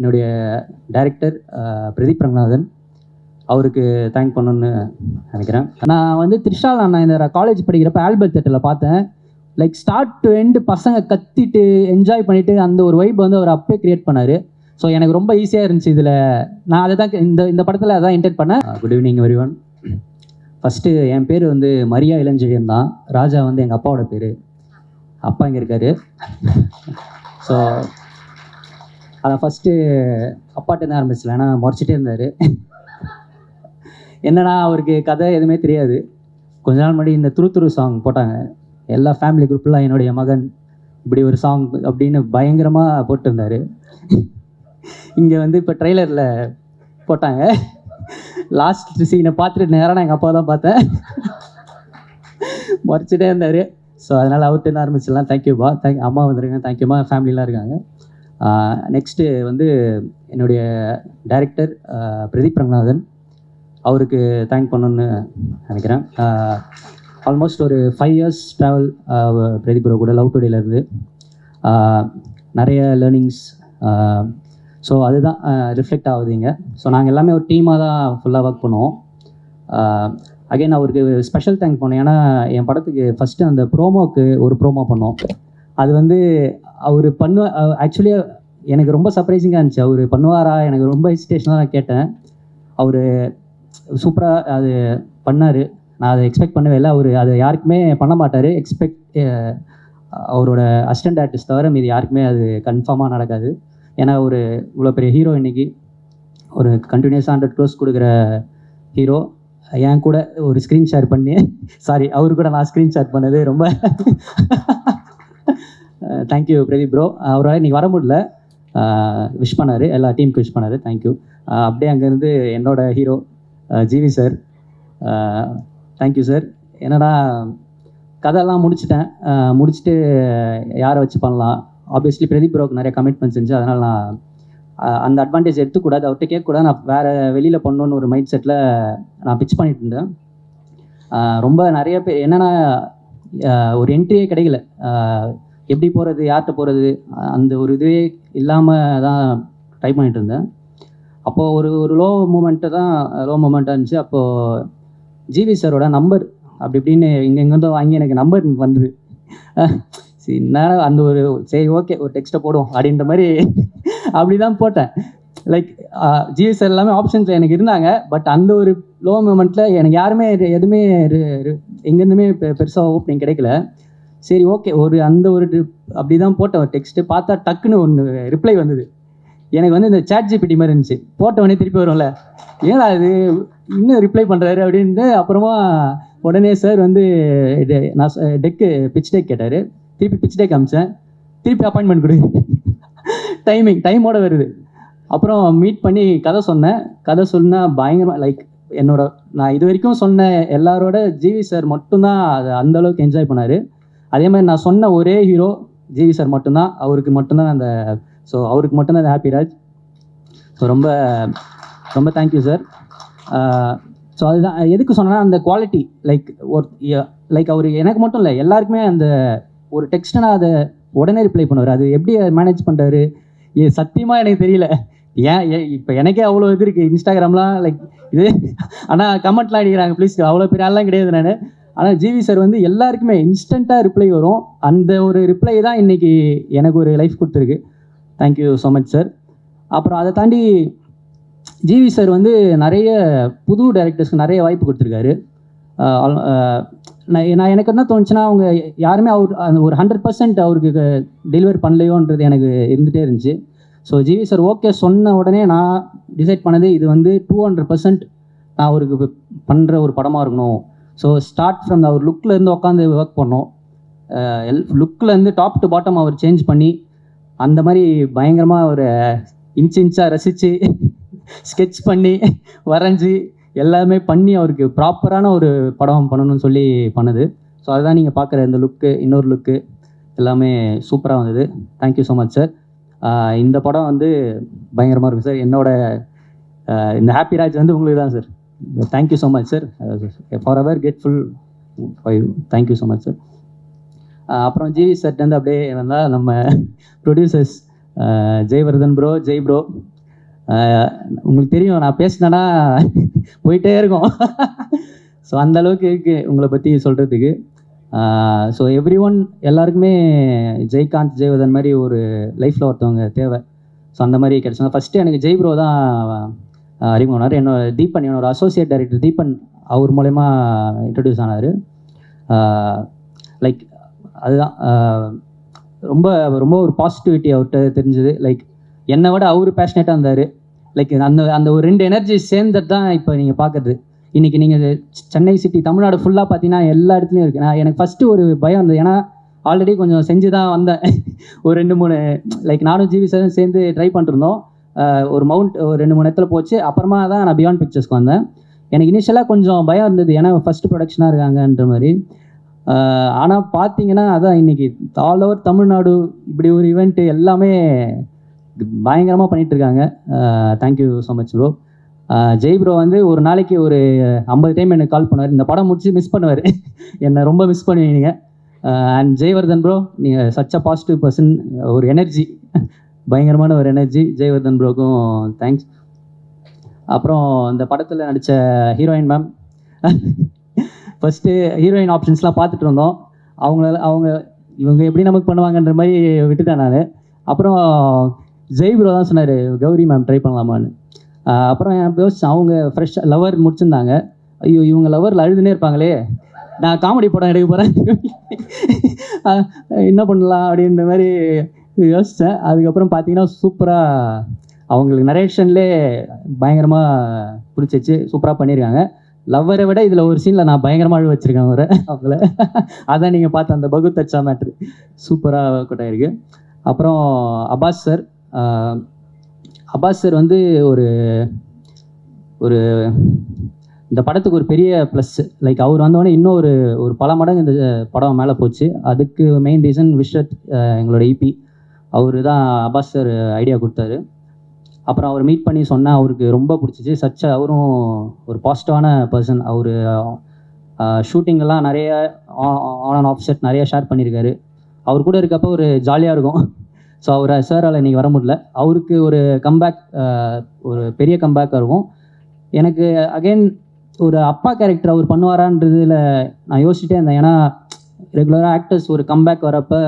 என்னுடைய டைரக்டர் பிரதீப் ரங்கநாதன், அவருக்கு தேங்க் பண்ணணும்னு நினைக்கிறேன். நான் வந்து த்ரிஷால் அண்ணா இந்த காலேஜ் படிக்கிறப்ப ஆல்பர்ட் தேட்டரில் பார்த்தேன். லைக் ஸ்டார்ட் டு எண்டு பசங்க கத்திட்டு என்ஜாய் பண்ணிவிட்டு அந்த ஒரு வைப் வந்து அவர் அப்பே க்ரியேட் பண்ணார். ஸோ எனக்கு ரொம்ப ஈஸியாக இருந்துச்சு. இதில் நான் அதை தான் இந்த படத்தில் அதான் இன்டென்ட் பண்ணேன். Good evening everyone. ஃபஸ்ட்டு என் பேர் வந்து மரியா இளஞ்செழியன் தான். ராஜா வந்து எங்கள் அப்பாவோட பேர். அப்பா இங்கே இருக்கார். ஸோ அதை ஃபஸ்ட்டு அப்பாட்டேருந்து ஆரம்பிச்சிடல, ஏன்னா முறைச்சிட்டே இருந்தார். என்னன்னா அவருக்கு கதை எதுவுமே தெரியாது. கொஞ்ச நாள் முன்னாடி இந்த துரு சாங் போட்டாங்க. எல்லா ஃபேமிலி குரூப்லாம் என்னுடைய மகன் இப்படி ஒரு சாங் அப்படின்னு பயங்கரமாக போட்டிருந்தார். இங்கே வந்து இப்போ ட்ரெய்லரில் போட்டாங்க. லாஸ்ட் சீனை பார்த்துட்டு நேராக நான் எங்கள் அப்பா தான் பார்த்தேன். முறைச்சிட்டே இருந்தார். ஸோ அதனால் அவர்கிட்ட ஆரம்பிச்சிடலாம். தேங்க்யூப்பா. அம்மா வந்துருங்க. தேங்க்யூம்மா. ஃபேமிலிலாம் இருக்காங்க. நெக்ஸ்ட்டு வந்து என்னுடைய டைரக்டர் பிரதீப் ரங்கநாதன், அவருக்கு தேங்க் பண்ணணும்னு நினைக்கிறேன். ஆல்மோஸ்ட் ஒரு 5 years ட்ராவல் பிரதீப் ப்ரோ கூட லவ் டுடேலேருந்து நிறைய லேர்னிங்ஸ். ஸோ அதுதான் ரிஃப்ளெக்ட் ஆகுதுங்க. ஸோ நாங்கள் எல்லாமே ஒரு டீமாக தான் ஃபுல்லாக ஒர்க் பண்ணுவோம். அகைன் அவருக்கு ஸ்பெஷல் தேங்க் பண்ணோம். ஏன்னா என் படத்துக்கு ஃபஸ்ட்டு அந்த ப்ரோமோவுக்கு ஒரு ப்ரோமோ பண்ணோம். அது வந்து அவர் ஆக்சுவலி எனக்கு ரொம்ப சர்ப்ரைசிங்காக இருந்துச்சு. அவர் பண்ணுவாரா, எனக்கு ரொம்ப ஹெசிடேஷனாக நான் கேட்டேன். அவர் சூப்பராக அது பண்ணார். நான் அதை எக்ஸ்பெக்ட் பண்ணவே இல்லை. அவர் அதை யாருக்குமே பண்ண மாட்டார். அவரோட அசிஸ்டன்ட் ஆர்டிஸ்ட் தவிர மீது யாருக்குமே அது கன்ஃபார்மாக நடக்காது. ஏன்னா ஒரு இவ்வளோ பெரிய ஹீரோ இன்றைக்கி ஒரு கண்டினியூஸாக 100 crores கொடுக்குற ஹீரோ என் கூட ஒரு ஸ்க்ரீன் ஷேர் பண்ணி, சாரி அவரு கூட நான் ஸ்க்ரீன் ஷேர் பண்ணது ரொம்ப தேங்க்யூ பிரதீப் ப்ரோ. அவரால் இன்றைக்கி வர முடியல. விஷ் பண்ணார், எல்லா டீமுக்கு விஷ் பண்ணார். தேங்க்யூ. அப்படியே அங்கேருந்து என்னோட hero GV sir, thank you sir. என்னன்னா கதையெல்லாம் முடிச்சுட்டேன். முடிச்சுட்டு யாரை வச்சு பண்ணலாம், ஆப்வியஸ்லி பிரதீப் ப்ரோக்கு நிறைய கமிட்மெண்ட்ஸ் இருந்துச்சு. அதனால் நான் அந்த அட்வான்டேஜ் எடுத்துக்கூடாது, அவர்கிட்ட கேட்கக்கூடாது. நான் வேறு வெளியில் பண்ணணுன்னு ஒரு மைண்ட் செட்டில் நான் பிச் பண்ணிட்டு இருந்தேன். ரொம்ப நிறைய பேர் என்னென்னா ஒரு என்ட்ரியே கிடைக்கல. எப்படி போகிறது, யார்கிட்ட போகிறது, அந்த ஒரு இதுவே இல்லாமல் தான் ட்ரை பண்ணிகிட்டு இருந்தேன். அப்போது ஒரு லோ மூமெண்ட்டாக இருந்துச்சு. அப்போது ஜிவி சாரோட நம்பர் அப்படி இப்படின்னு இங்கேருந்து வாங்கி எனக்கு நம்பர் வந்தது. சரி நான் அந்த சரி ஓகே ஒரு டெக்ஸ்ட்டை போடுவோம் அப்படின்ற மாதிரி அப்படி தான் போட்டேன். லைக் ஜிவி சார் எல்லாமே ஆப்ஷன்ஸில் எனக்கு இருந்தாங்க. பட் அந்த ஒரு லோ மூமெண்ட்டில் எனக்கு யாருமே எதுவுமே எங்கேருந்துமே பெருசாக ஓப்பனிங் கிடைக்கல. சரி ஓகே அந்த ஒரு அப்படி தான் போட்டேன் ஒரு டெக்ஸ்ட்டு. பார்த்தா டக்குன்னு ஒன்று ரிப்ளை வந்தது. எனக்கு வந்து இந்த சாட் ஜிபிடி மாதிரி இருந்துச்சு. போட்டவொடனே திருப்பி வரும்ல, ஏன்னா அது இன்னும் ரிப்ளை பண்ணுறாரு அப்படின்ட்டு. அப்புறமா உடனே சார் வந்து நான் பிச் டேக் கேட்டார். திருப்பி பிச் டேக் காமிச்சேன். திருப்பி அப்பாயின்மெண்ட் கொடு, டைமோட வருது. அப்புறம் மீட் பண்ணி கதை சொன்னேன். பயங்கரமாக லைக் நான் இது வரைக்கும் சொன்ன எல்லாரோட ஜிவி சார் மட்டும்தான் அதை அந்தளவுக்கு என்ஜாய் பண்ணார். அதே மாதிரி நான் சொன்ன ஒரே ஹீரோ ஜிவி சார் மட்டும்தான். அவருக்கு மட்டும்தான் அவருக்கு மட்டும்தான் ஹாப்பி ராஜ். ஸோ ரொம்ப ரொம்ப தேங்க்யூ சார். ஸோ அதுதான் எதுக்கு சொன்னேன்னா அந்த குவாலிட்டி லைக் அவர் எனக்கு மட்டும் இல்லை எல்லாருக்குமே அந்த ஒரு டெக்ஸ்ட்டை அதை உடனே ரிப்ளை பண்ணுவார். அது எப்படி மேனேஜ் பண்ணுறாரு சத்தியமாக எனக்கு தெரியல. இப்போ எனக்கே அவ்வளோ இது இருக்குது இன்ஸ்டாகிராம்லாம் லைக் இது. ஆனால் கமெண்ட்லாம் அடிக்கிறாங்க ப்ளீஸ், அவ்வளோ பெரிய ஆள்லாம் கிடையாது நான். ஆனால் ஜிவி சார் வந்து எல்லாருக்குமே இன்ஸ்டண்ட்டாக ரிப்ளை வரும். அந்த ஒரு ரிப்ளை தான் இன்றைக்கி எனக்கு ஒரு லைஃப் கொடுத்துருக்கு. Thank you so much sir. அப்புறம் அதை தாண்டி ஜிவி சார் வந்து நிறைய புது டைரக்டர்ஸ்க்கு நிறைய வாய்ப்பு கொடுத்துருக்காரு. நான் எனக்கு என்ன தோணுச்சுன்னா அவங்க யாருமே அந்த ஒரு 100% அவருக்கு டெலிவர் பண்ணலையோன்றது எனக்கு இருந்துகிட்டே இருந்துச்சு. ஸோ ஜிவி சார் ஓகே சொன்ன உடனே நான் டிசைட் பண்ணது இது வந்து 200% நான் அவருக்கு பண்ணுற ஒரு படமாக இருக்கணும். ஸோ ஸ்டார்ட் ஃப்ரம் அவர் லுக்கிலேருந்து உட்காந்து ஒர்க் பண்ணோம். லுக்கிலேருந்து டாப் டு பாட்டம் அவர் சேஞ்ச் பண்ணி அந்த மாதிரி பயங்கரமாக ஒரு இன்ச்சாக ரசித்து ஸ்கெட்ச் பண்ணி வரைஞ்சி எல்லாமே பண்ணி அவருக்கு ப்ராப்பரான ஒரு படம் பண்ணணும்னு சொல்லி பண்ணுது. ஸோ அதுதான் நீங்கள் பார்க்குற இந்த லுக்கு, இன்னொரு லுக்கு எல்லாமே சூப்பராக வந்தது. Thank you so much sir. இந்த படம் வந்து பயங்கரமாக இருக்கும் சார். என்னோட இந்த ஹாப்பி ராஜ் வந்து உங்களுக்கு தான் sir. Thank you so much sir. For ever grateful for you. Thank you so much sir. அப்புறம் ஜிவி சார்ட்டேருந்து அப்படியே வந்தால் நம்ம producers Jaivardhan bro, Jai bro, உங்களுக்கு தெரியும், நான் பேசினேன்னா போயிட்டே இருக்கும். ஸோ அந்த அளவுக்கு இருக்குது உங்களை பற்றி சொல்கிறதுக்கு. ஸோ எவ்ரி ஒன் எல்லாருக்குமே ஜெய்காந்த், ஜெயவர்தன் மாதிரி ஒரு லைஃப்பில் ஒருத்தவங்க தேவை. ஸோ அந்த மாதிரி கிடச்சாங்க. ஃபஸ்ட்டு எனக்கு ஜெய் ப்ரோ தான் அறிமுகமானார். தீபன், என்னோட அசோசியேட் டைரக்டர் தீபன், அவர் மூலயமா இன்ட்ரடியூஸ் ஆனார். லைக் அதுதான் ரொம்ப ரொம்ப ஒரு பாசிட்டிவிட்டி அவர்கிட்ட தெரிஞ்சுது. லைக் என்னை விட அவர் பேஷனேட்டாக இருந்தார். லைக் அந்த ஒரு 2 எனர்ஜி சேர்ந்தது தான் இப்போ நீங்கள் பார்க்குறது. இன்றைக்கி நீங்கள் சென்னை சிட்டி, தமிழ்நாடு ஃபுல்லாக பார்த்தீங்கன்னா எல்லா இடத்துலையும் இருக்குது. எனக்கு ஃபஸ்ட்டு ஒரு பயம் இருந்தது, ஏன்னா ஆல்ரெடி கொஞ்சம் செஞ்சு தான் வந்தேன். ஒரு 2-3 லைக் நானும் ஜிவி சாரும் சேர்ந்து ட்ரை பண்ணிருந்தோம். ஒரு ஒரு 2-3 இடத்துல போச்சு. அப்புறமா தான் நான் பியாண்ட் பிக்சர்ஸ்க்கு வந்தேன். எனக்கு இனிஷியலாக கொஞ்சம் பயம் இருந்தது, ஏன்னா ஃபஸ்ட்டு ப்ரொடக்ஷனாக இருக்காங்கன்ற மாதிரி. ஆனால் பார்த்தீங்கன்னா அதான் இன்றைக்கி ஆல் ஓவர் தமிழ்நாடு இப்படி ஒரு ஈவெண்ட்டு எல்லாமே பயங்கரமாக பண்ணிகிட்ருக்காங்க. Thank you so much bro. Jai bro வந்து ஒரு நாளைக்கு ஒரு 50 டைம் எனக்கு கால் பண்ணுவார். இந்த படம் முடிச்சு மிஸ் பண்ணுவார். என்னை ரொம்ப மிஸ் பண்ணுவீங்க. அண்ட் ஜெயவர்தன் ப்ரோ, நீங்கள் சச் அ பாசிட்டிவ் பர்சன், ஒரு எனர்ஜி, பயங்கரமான ஒரு எனர்ஜி. ஜெயவர்தன் ப்ரோக்கும் தேங்க்ஸ். அப்புறம் இந்த படத்தில் நடித்த ஹீரோயின் மேம், ஃபஸ்ட்டு ஹீரோயின் ஆப்ஷன்ஸ்லாம் பார்த்துட்டு இருந்தோம். இவங்க எப்படி நமக்கு பண்ணுவாங்கன்ற மாதிரி விட்டுட்டேன் நான். அப்புறம் ஜெய் ப்ரோ தான் சொன்னார், கௌரி மேம் ட்ரை பண்ணலாமான்னு. அப்புறம் யோசிச்சேன், அவங்க ஃப்ரெஷ்ஷாக லவர் முடிச்சிருந்தாங்க. ஐயோ, இவங்க லவரில் அழுதுனே இருப்பாங்களே, நான் காமெடி படம் எடுக்க போகிறேன், என்ன பண்ணலாம் அப்படின்ற மாதிரி யோசித்தேன். அதுக்கப்புறம் பார்த்தீங்கன்னா சூப்பராக அவங்களுக்கு நரேஷன்லே பயங்கரமாக பிடிச்சிச்சு, சூப்பராக பண்ணியிருக்காங்க. லவ்வரை விட இதில் ஒரு சீனில் நான் பயங்கரமாக அழுவ வச்சுருக்கேன் அவங்கள. அதான் நீங்கள் பார்த்த அந்த பகுத் அச்சா மேட்ரு சூப்பராக கொட்டாயிருக்கு. அப்புறம் அப்பாஸ் சார் வந்து ஒரு இந்த படத்துக்கு ஒரு பெரிய ப்ளஸ். லைக் அவர் வந்தோடனே இன்னும் ஒரு பல மடங்கு இந்த படம் மேலே போச்சு. அதுக்கு மெயின் ரீசன் விஸ்வத், எங்களோட இபி, அவர் தான் அப்பாஸ் சார் ஐடியா கொடுத்தாரு. அப்புறம் அவர் மீட் பண்ணி சொன்னால் அவருக்கு ரொம்ப பிடிச்சிச்சு. அவரும் ஒரு பாசிட்டிவான பர்சன். அவர் ஷூட்டிங்கெல்லாம் நிறைய ஆன் அண்ட் ஆஃப் செட் நிறைய ஷேர் பண்ணியிருக்காரு. அவர் கூட இருக்கப்போ ஒரு ஜாலியாக இருக்கும். ஸோ அவர் சாரால் இன்றைக்கி வர முடியல. அவருக்கு ஒரு கம்பேக், ஒரு பெரிய கம்பேக்காக இருக்கும். எனக்கு அகெயின் ஒரு அப்பா கேரக்டர் அவர் பண்ணுவாரான்றதில் நான் யோசிச்சுட்டே இருந்தேன். ஏன்னா ரெகுலராக ஆக்டர்ஸ் ஒரு கம்பேக் வரப்போ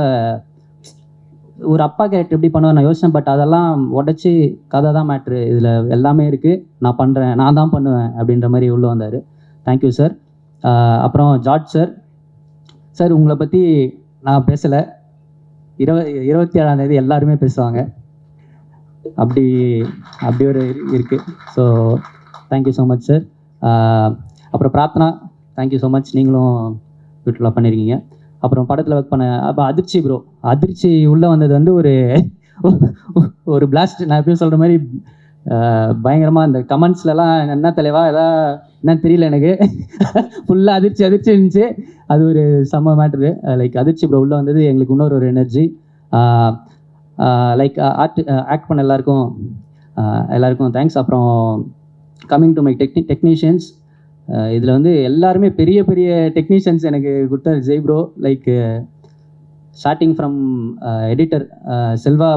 ஒரு அப்பா கேரக்டர் எப்படி பண்ணுவார் நான் யோசித்தேன். பட் அதெல்லாம் உடச்சி கதை தான் மேட்ரு, இதில் எல்லாமே இருக்குது, நான் பண்ணுறேன், நான் தான் பண்ணுவேன் அப்படின்ற மாதிரி உள்ளே வந்தார். Thank you sir. அப்புறம் ஜார்ஜ் சார், உங்களை பற்றி நான் பேசலை, 27ஆம் தேதி எல்லாருமே பேசுவாங்க, அப்படி ஒரு இருக்குது. So thank you so much sir. அப்புறம் பிரார்த்தனா, தேங்க்யூ ஸோ மச், நீங்களும் யூடியூப்ல பண்ணியிருக்கீங்க. அப்புறம் படத்தில் ஒர்க் பண்ண அதிர்ச்சி ப்ரோ, அதிர்ச்சி உள்ளே வந்தது வந்து ஒரு பிளாஸ்ட். நான் எப்பயும் சொல்கிற மாதிரி பயங்கரமாக இந்த கமெண்ட்ஸ்லலாம் என்ன தலைவா என்னன்னு தெரியல, எனக்கு ஃபுல்லாக அதிர்ச்சி இருந்துச்சு. அது ஒரு செம்ம மேட்ரு. லைக் அதிர்ச்சி ப்ரோ உள்ளே வந்தது எங்களுக்கு இன்னொரு ஒரு எனர்ஜி. லைக் ஆக்ட் பண்ண எல்லாருக்கும் தேங்க்ஸ். அப்புறம் கம்மிங் டு மை டெக்னீஷியன்ஸ், இதில் வந்து எல்லாருமே பெரிய பெரிய டெக்னீஷியன்ஸ் எனக்கு கொடுத்தாரு Jai bro. Like starting from editor Selva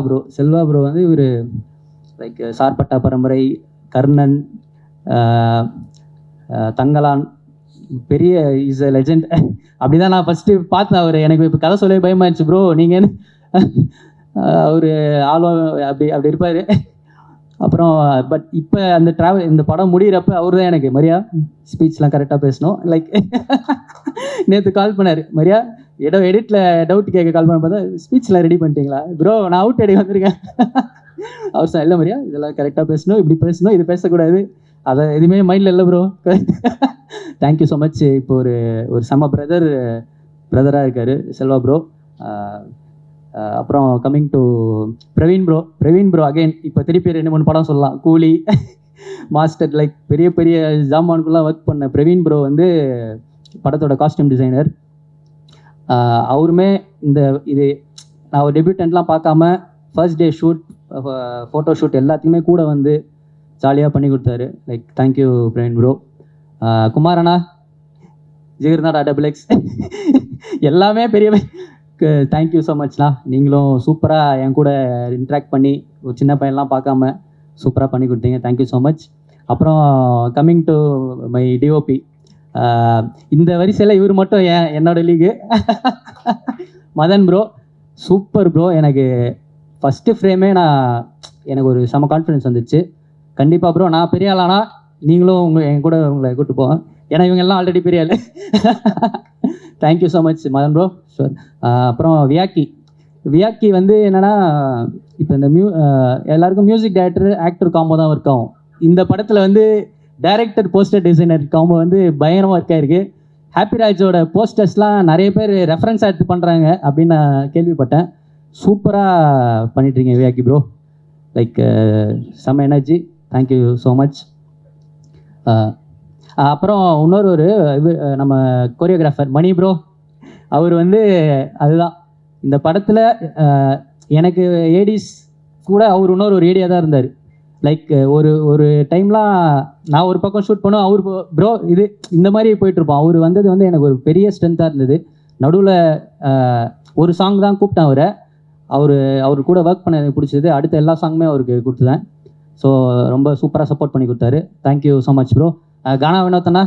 bro வந்து இவர் லைக் சார்பட்டா பரம்பரை, கர்ணன், தங்கலான், பெரிய இஸ் அ லெஜெண்ட். அப்படிதான் நான் ஃபஸ்ட்டு பார்த்தேன் அவர். எனக்கு இப்போ கதை சொல்லவே பயமாயிடுச்சு ப்ரோ, நீங்கள் அவர் ஆல்வம் அப்படி இருப்பார். அப்புறம் பட் இப்போ அந்த இந்த படம் முடிகிறப்ப அவர் தான் எனக்கு மரியா ஸ்பீச்லாம் கரெக்டாக பேசணும். லைக் நேற்று கால் பண்ணார், மரியா எடிட்டில் டவுட் கேட்க கால் பண்ண பார்த்தா ஸ்பீச்லாம் ரெடி பண்ணிட்டீங்களா ப்ரோ, நான் அவுட் அடி வந்திருக்கேன். அவர் சார் இல்லை மரியா, இதெல்லாம் கரெக்டாக பேசணும், இப்படி பேசணும், இது பேசக்கூடாது, அதை எதுவுமே மைண்டில் இல்லை ப்ரோ. Thank you so much. இப்போ ஒரு செம்ம பிரதராக இருக்கார் செல்வா ப்ரோ. அப்புறம் coming to Praveen bro again இப்போ திருப்பி 2-3 படம் சொல்லலாம். கூலி, மாஸ்டர், லைக் பெரிய பெரிய ஜாமானுக்குலாம் ஒர்க் பண்ண பிரவீன் ப்ரோ வந்து படத்தோட காஸ்டியூம் டிசைனர். அவருமே இது நான் ஒரு டெபியூட்டன்ட்லாம் பார்க்காம first day shoot, photo shoot எல்லாத்தையுமே கூட வந்து ஜாலியாக பண்ணி கொடுத்தாரு. Like thank you Praveen bro. குமாரண்ணா, ஜிகர்நாடா XX எல்லாமே பெரிய தேங்க்யூ ஸோ மச்ண்ணா. நீங்களும் சூப்பராக என் கூட இன்ட்ராக்ட் பண்ணி ஒரு சின்ன பையன்லாம் பார்க்காம சூப்பராக பண்ணி கொடுத்தீங்க, தேங்க்யூ ஸோ மச். அப்புறம் கம்மிங் டு மை டிஓபி, இந்த வரிசையில் இவர் மட்டும் என்னோட லீகு மதன் ப்ரோ, சூப்பர் ப்ரோ. எனக்கு ஃபஸ்ட்டு ஃப்ரேமே எனக்கு ஒரு செம கான்ஃபிடன்ஸ் வந்துச்சு. கண்டிப்பாக ப்ரோ நான் பெரிய ஆளானா நீங்களும் என் கூட உங்களை கூப்பிட்டு போவேன், ஏன்னா இவங்க எல்லாம் ஆல்ரெடி பெரிய ஆள். Thank you so much Madhan bro. Sure. அப்புறம் வியாக்கி வந்து என்னென்னா, இப்போ இந்த எல்லாருக்கும் மியூசிக் டைரக்டர் ஆக்டர் காம்போ தான் ஒர்க் ஆகும். இந்த படத்தில் வந்து டைரக்டர் போஸ்டர் டிசைனர் காம்போ வந்து பயங்கரமாக ஒர்க் ஆகிருக்கு. ஹாப்பிராஜோட போஸ்டர்ஸ்லாம் நிறைய பேர் ரெஃபரன்ஸாக எடுத்து பண்ணுறாங்க அப்படின்னு நான் கேள்விப்பட்டேன். சூப்பராக பண்ணிட்டுருக்கீங்க வியாக்கி ப்ரோ, லைக் செம்ம எனர்ஜி, தேங்க்யூ ஸோ மச். அப்புறம் இன்னொரு நம்ம கொரியோகிராஃபர் மணி ப்ரோ, அவர் வந்து அதுதான் இந்த படத்தில் எனக்கு ஏடிஸ் கூட அவர் இன்னொரு ஏடியாக தான் இருந்தார். லைக் ஒரு டைம்லாம் நான் ஒரு பக்கம் ஷூட் பண்ணுவோம், அவர் ப்ரோ இது இந்த மாதிரி போயிட்டுருப்போம். அவர் வந்தது வந்து எனக்கு ஒரு பெரிய ஸ்ட்ரென்த்தாக இருந்தது. நடுவில் ஒரு சாங் தான் கூப்பிட்டேன் அவர் கூட ஒர்க் பண்ண எனக்கு பிடிச்சது. அடுத்த எல்லா சாங்குமே அவருக்கு கொடுத்துதேன். ஸோ ரொம்ப சூப்பராக சப்போர்ட் பண்ணி கொடுத்தாரு, தேங்க்யூ ஸோ மச் ப்ரோ. கானா வினோத்தண்ணா,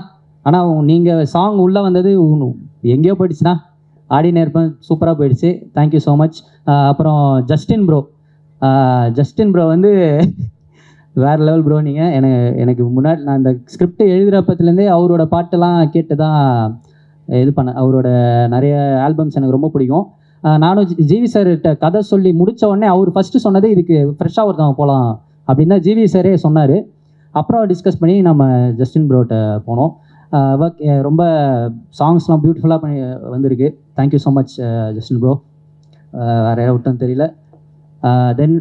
ஆனால் நீங்கள் சாங் உள்ளே வந்தது எங்கேயோ போயிடுச்சுண்ணா, ஆடினே இருப்பேன், சூப்பராக போயிடுச்சு, தேங்க்யூ ஸோ மச். அப்புறம் ஜஸ்டின் ப்ரோ வந்து வேறு லெவல் ப்ரோ. நீங்கள் எனக்கு முன்னாடி நான் இந்த ஸ்கிரிப்ட் எழுதுகிறப்பத்துலேருந்தே அவரோட பாட்டெல்லாம் கேட்டு தான் இது பண்ணேன். அவரோட நிறைய ஆல்பம்ஸ் எனக்கு ரொம்ப பிடிக்கும். நானும் ஜிவி சார்கிட்ட கதை சொல்லி முடித்த உடனே அவர் ஃபஸ்ட்டு சொன்னது இதுக்கு ஃப்ரெஷ்ஷாக ஒருத்தவங்க போகலாம் அப்படின்னு தான் ஜிவி சாரே சொன்னார். அப்புறம் டிஸ்கஸ் பண்ணி நம்ம ஜஸ்டின் ப்ரோட்ட போனோம். ரொம்ப சாங்ஸ்லாம் பியூட்டிஃபுல்லாக பண்ணி வந்திருக்கு, thank you so much Justin bro. வேறு விட்டோன்னு தெரியல. தென்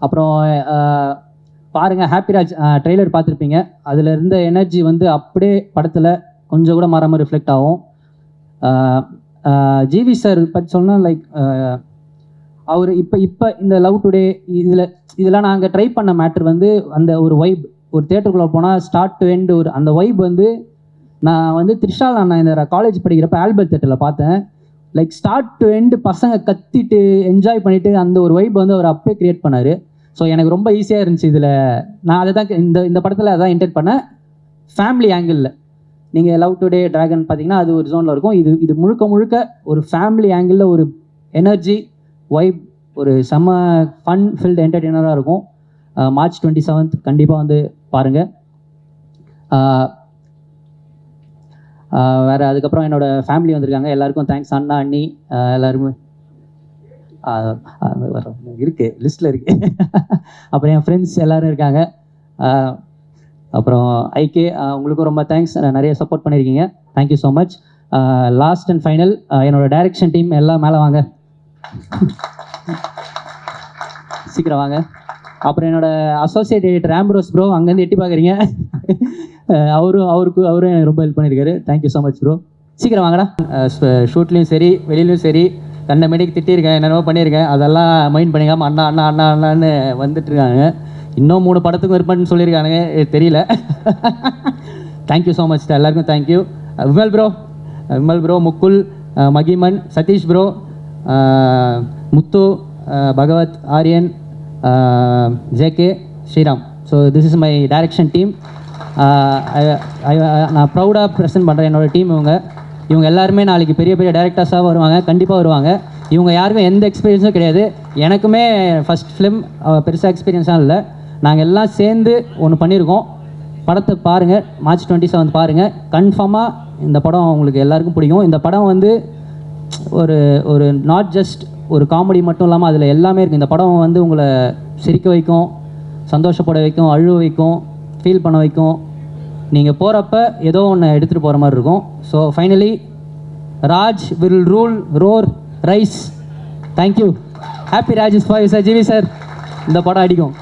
அப்புறம் பாருங்கள், ஹாப்பிராஜ் ட்ரெய்லர் பார்த்துருப்பீங்க. அதில் இருந்த எனர்ஜி வந்து அப்படியே படத்தில் கொஞ்சம் கூட மாறாமல் ரிஃப்ளெக்ட் ஆகும். ஜிவி சார் பற்றி சொன்னால் லைக் அவர் இப்போ இந்த லவ் டுடே இதெல்லாம் நாங்கள் ட்ரை பண்ண மேட்ரு வந்து அந்த ஒரு வைப், ஒரு தேட்டருக்குள்ளே போனால் ஸ்டார்ட் டு எண்டு அந்த வைப் வந்து நான் வந்து த்ரிஷால் நான் இந்த காலேஜ் படிக்கிறப்ப ஆல்பர்ட் தேட்டரில் பார்த்தேன். லைக் ஸ்டார்ட் டு எண்டு பசங்க கத்திட்டு என்ஜாய் பண்ணிவிட்டு அந்த ஒரு வைப் வந்து அவர் அப்பே க்ரியேட் பண்ணார். ஸோ எனக்கு ரொம்ப ஈஸியாக இருந்துச்சு. இதில் நான் அதை தான் இந்த படத்தில் அதான் இன்டென்ட் பண்ணேன். ஃபேமிலி ஆங்கிளில் நீங்கள் லவ் டுடே ட்ராகன் பார்த்தீங்கன்னா அது ஒரு ஜோனில் இருக்கும். இது முழுக்க ஒரு ஃபேமிலி ஆங்கிளில் ஒரு எனர்ஜி வைப், ஒரு செம்ம ஃபன் ஃபில்டு என்டர்டெய்னராக இருக்கும். மார்ச் 27 கண்டிப்பாக வந்து பாருங்கள். வேறு அதுக்கப்புறம் என்னோடய ஃபேமிலி வந்திருக்காங்க, எல்லாருக்கும் தேங்க்ஸ். அண்ணா அண்ணி எல்லாருமே இருக்குது, லிஸ்ட்டில் இருக்குது. அப்புறம் என் ஃப்ரெண்ட்ஸ் எல்லோரும் இருக்காங்க. அப்புறம் ஐகே, உங்களுக்கும் ரொம்ப தேங்க்ஸ், நிறைய சப்போர்ட் பண்ணியிருக்கீங்க, thank you so much. Last and final என்னோடய டைரக்ஷன் டீம் எல்லாம் மேலே வாங்க, சீக்கிரம் வாங்க. அப்புறம் என்னோடய அசோசியேட் எடிட்டர் ஆம்ப்ரோஸ் ப்ரோ, அங்கேருந்து எட்டி பார்க்குறீங்க, அவரும் எனக்கு ரொம்ப ஹெல்ப் பண்ணியிருக்காரு, தேங்க்யூ ஸோ மச் ப்ரோ. சீக்கிரம் வாங்கடா. ஷூட்லேயும் சரி வெளியிலையும் சரி கண்ட மேடிக்கு திட்டியிருக்கேன், என்னென்னவோ பண்ணியிருக்கேன், அதெல்லாம் மைண்ட் பண்ணிக்காமல் அண்ணான்னு வந்துட்டுருக்காங்க. இன்னும் 3 படத்துக்கும் இருப்பேன்னு சொல்லியிருக்கானுங்க, தெரியல. தேங்க்யூ ஸோ மச் எல்லாருக்கும், தேங்க்யூ. விமல் ப்ரோ, முக்குல், மகிமன், Sathish bro, Muthu, Bhagavath, Aryan, JK, Sriram. So this is my direction team. நான் ப்ரௌடாக ப்ரெசென்ட் பண்ணுறேன் என்னோடய டீம். இவங்க எல்லாருமே நாளைக்கு பெரிய டைரக்டர்ஸாக வருவாங்க, கண்டிப்பாக வருவாங்க. இவங்க யாருக்கும் எந்த எக்ஸ்பீரியன்ஸும் கிடையாது. எனக்குமே ஃபஸ்ட் ஃபிலிம் பெருசாக எக்ஸ்பீரியன்ஸாக இல்லை. நாங்கள் எல்லாம் சேர்ந்து ஒன்று பண்ணியிருக்கோம். படத்தை பாருங்கள், மார்ச் 27 பாருங்கள், கன்ஃபார்மாக இந்த படம் உங்களுக்கு எல்லாருக்கும் பிடிக்கும். இந்த படம் வந்து ஒரு நாட் ஜஸ்ட் ஒரு காமெடி மட்டும் இல்லாமல் அதில் எல்லாமே இருக்குது. இந்த படம் வந்து உங்களை சிரிக்க வைக்கும், சந்தோஷப்பட வைக்கும், அழுவ வைக்கும், ஃபீல் பண்ண வைக்கும். நீங்கள் போகிறப்ப ஏதோ ஒன்று எடுத்துகிட்டு போகிற மாதிரி இருக்கும். So finally Raj will rule roar rise. Thank you. Happy Raj is for you sir. GV sir, இந்த படம் அடிக்கும்.